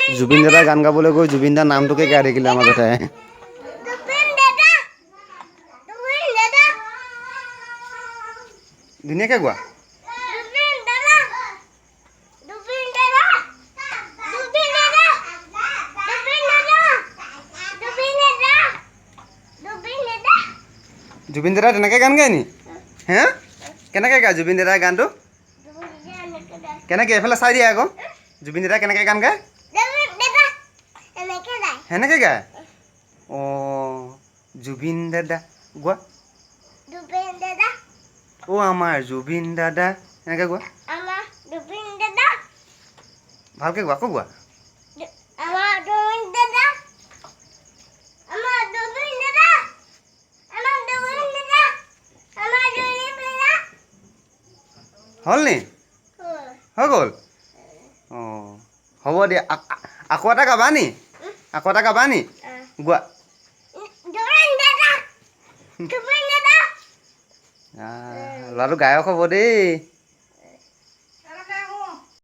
জুবিন দাদাৰ গান গাবলৈ গৈ জুবিন দাৰ নামটোকে গাই থাকিলে মাজতে ধুনীয়াকৈ গোৱা জুবিন দাদা তেনেকৈ গান গায় নি হে কেনেকৈ গায় জুবিন দাদাৰ গানটো কেনেকৈ এইফালে চাই দিয়া আকৌ জুবিন দাদাই কেনেকৈ গান গায় সেনেকৈ গায় অঁ জুবিন দাদা গোৱা অ' আমাৰ জুবিন দাদা এনেকৈ গোৱা ভালকৈ গোৱা আকৌ গোৱা হ'ল নি হৈ গ'ল অঁ হ'ব দিয়া আকৌ এটা গাবা নি আকৌ এটা গাবা নি গোৱা ল'ৰাটো গায়ক হ'ব দেই